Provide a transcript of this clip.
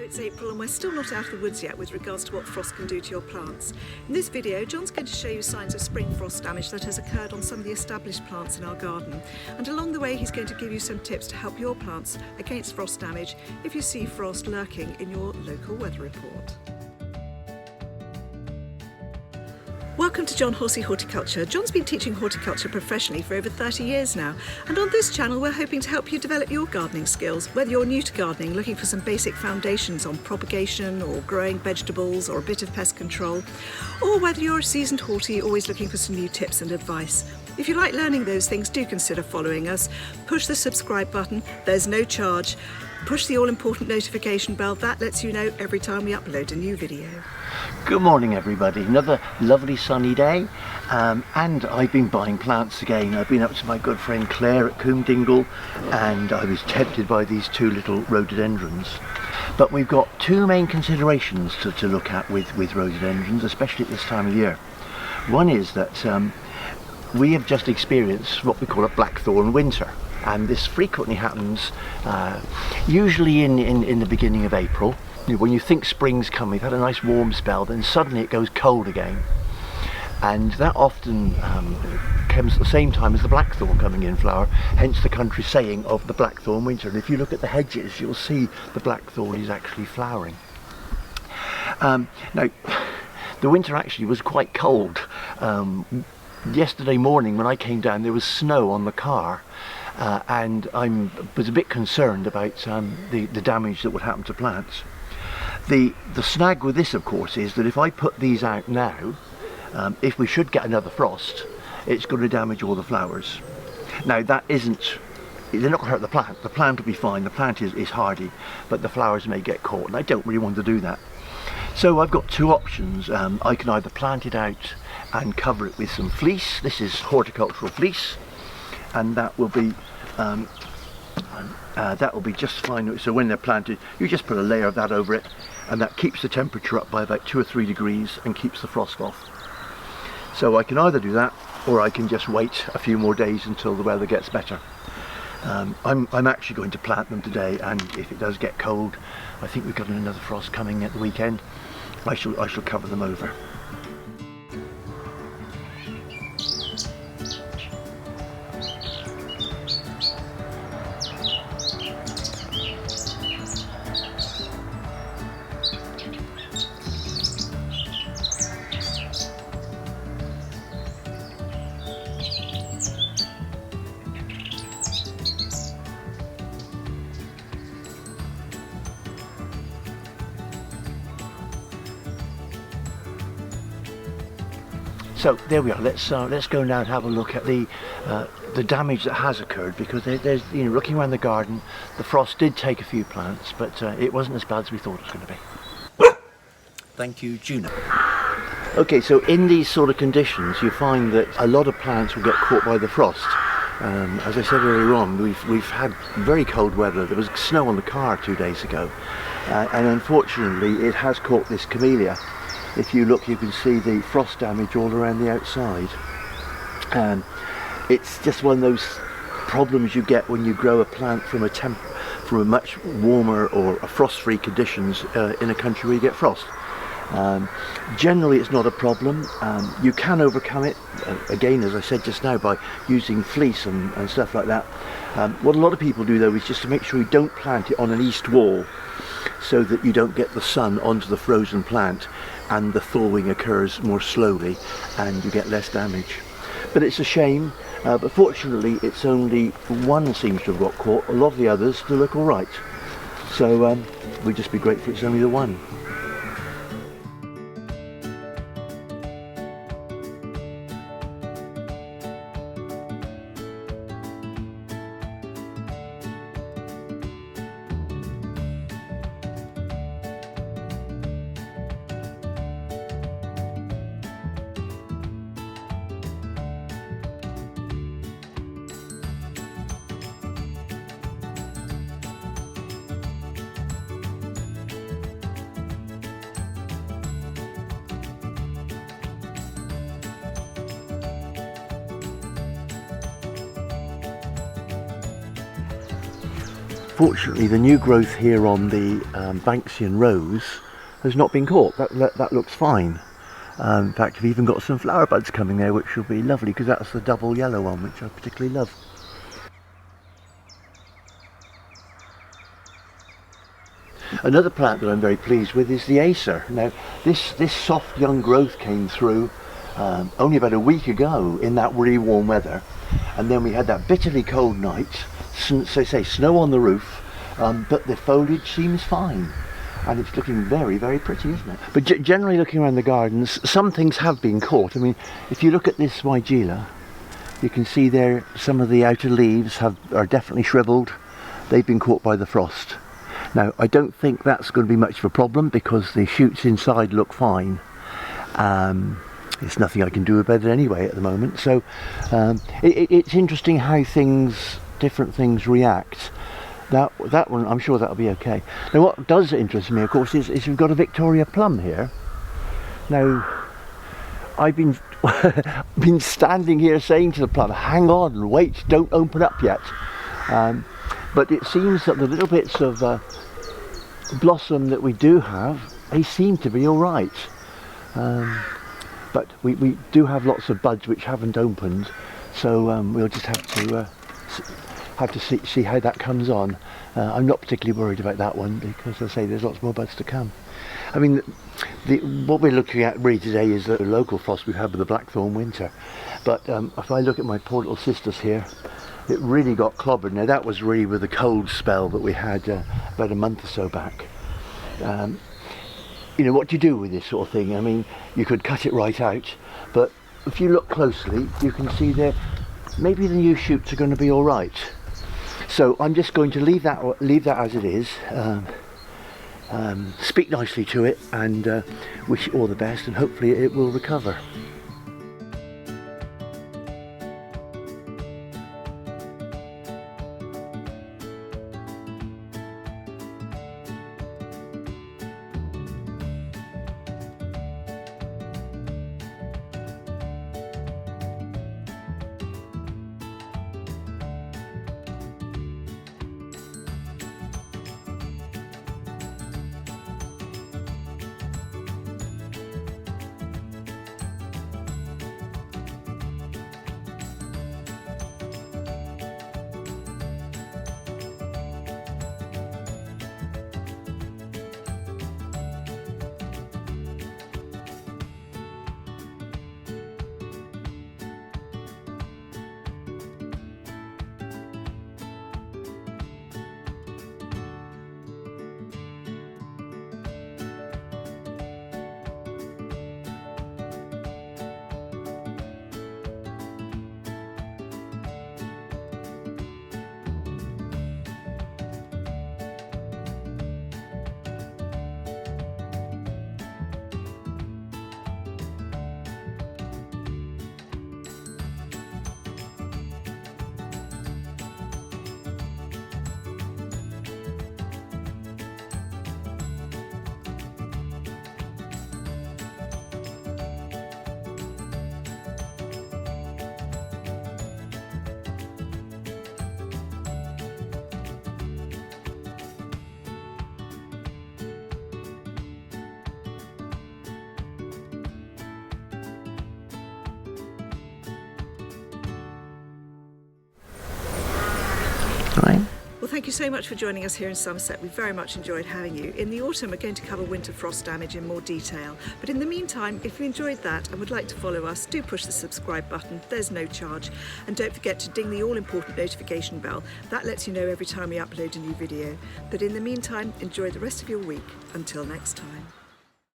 It's April and we're still not out of the woods yet with regards to what frost can do to your plants. In this video, John's going to show you signs of spring frost damage that has occurred on some of the established plants in our garden. And along the way, he's going to give you some tips to help your plants against frost damage if you see frost lurking in your local weather report. Welcome to John Horsey Horticulture. John's been teaching horticulture professionally for over 30 years now, and on this channel we're hoping to help you develop your gardening skills, whether you're new to gardening, looking for some basic foundations on propagation or growing vegetables or a bit of pest control, or whether you're a seasoned horty always looking for some new tips and advice. If you like learning those things, do consider following us. Push the subscribe button, there's no charge. Push the all-important notification bell, that lets you know every time we upload a new video. Good morning everybody, another lovely sunny day, and I've been buying plants again. I've been up to my good friend Claire at Coombe Dingle, and I was tempted by these two little rhododendrons. But we've got two main considerations to look at with rhododendrons, especially at this time of year. One is that we have just experienced what we call a blackthorn winter, and this frequently happens usually in the beginning of April. When you think spring's coming, you've had a nice warm spell, then suddenly it goes cold again, and that often comes at the same time as the blackthorn coming in flower, hence the country saying of the blackthorn winter. And if you look at the hedges, you'll see the blackthorn is actually flowering. Now the winter actually was quite cold. Yesterday morning when I came down, there was snow on the car, and I was a bit concerned about the damage that would happen to plants. The snag with this, of course, is that if I put these out now, if we should get another frost, it's going to damage all the flowers. Now that isn't, they're not going to hurt the plant. The plant will be fine, the plant is hardy, but the flowers may get caught, and I don't really want to do that. So I've got two options. I can either plant it out and cover it with some fleece. This is Horticultural Fleece, and that will be just fine. So when they're planted, you just put a layer of that over it, and that keeps the temperature up by about 2 or 3 degrees and keeps the frost off. So I can either do that, or I can just wait a few more days until the weather gets better. I'm actually going to plant them today, and if it does get cold, I think we've got another frost coming at the weekend, I shall cover them over. So there we are. Let's go now and have a look at the damage that has occurred, because there's, you know, looking around the garden, the frost did take a few plants, but it wasn't as bad as we thought it was going to be. Thank you, Juno. Okay, so in these sort of conditions, you find that a lot of plants will get caught by the frost. As I said earlier on, we've had very cold weather. There was snow on the car 2 days ago, and unfortunately, it has caught this camellia. If you look, you can see the frost damage all around the outside. It's just one of those problems you get when you grow a plant from a much warmer or frost-free conditions in a country where you get frost. Generally, it's not a problem. You can overcome it, again, as I said just now, by using fleece and stuff like that. What a lot of people do, though, is just to make sure you don't plant it on an east wall, so that you don't get the sun onto the frozen plant, and the thawing occurs more slowly and you get less damage. But it's a shame, but fortunately it's only one seems to have got caught. A lot of the others still look alright, so we just be grateful it's only the one. unfortunately the new growth here on the Banksian rose has not been caught. That looks fine. In fact, we've even got some flower buds coming there, which will be lovely, because that's the double yellow one, which I particularly love. Another plant that I'm very pleased with is the Elixir. Now, this soft young growth came through only about a week ago in that really warm weather, and then we had that bitterly cold night, so say snow on the roof, but the foliage seems fine. And it's looking very, very pretty, isn't it? But generally looking around the gardens, some things have been caught. I mean, if you look at this Weigela, you can see there some of the outer leaves are definitely shriveled. They've been caught by the frost. Now, I don't think that's going to be much of a problem because the shoots inside look fine. There's nothing I can do about it anyway at the moment. So it's interesting how different things react. That one, I'm sure that'll be okay. Now, what does interest me, of course, is we've got a Victoria plum here. Now, I've been been standing here saying to the plum, hang on, wait, don't open up yet. But it seems that the little bits of blossom that we do have, they seem to be all right. But we do have lots of buds which haven't opened, so we'll just have to see how that comes on. I'm not particularly worried about that one because, as I say, there's lots more buds to come. I mean, what we're looking at really today is the local frost we've had with the Blackthorn winter. But if I look at my poor little sisters here, it really got clobbered. Now that was really with the cold spell that we had about a month or so back. You know, what do you do with this sort of thing? I mean, you could cut it right out, but if you look closely, you can see there maybe the new shoots are going to be all right. So I'm just going to leave that as it is, speak nicely to it, and wish it all the best, and hopefully it will recover. Right. Well, thank you so much for joining us here in Somerset. We very much enjoyed having you. In the autumn, we're going to cover winter frost damage in more detail. But in the meantime, if you enjoyed that and would like to follow us, do push the subscribe button. There's no charge. And don't forget to ding the all-important notification bell. That lets you know every time we upload a new video. But in the meantime, enjoy the rest of your week. Until next time.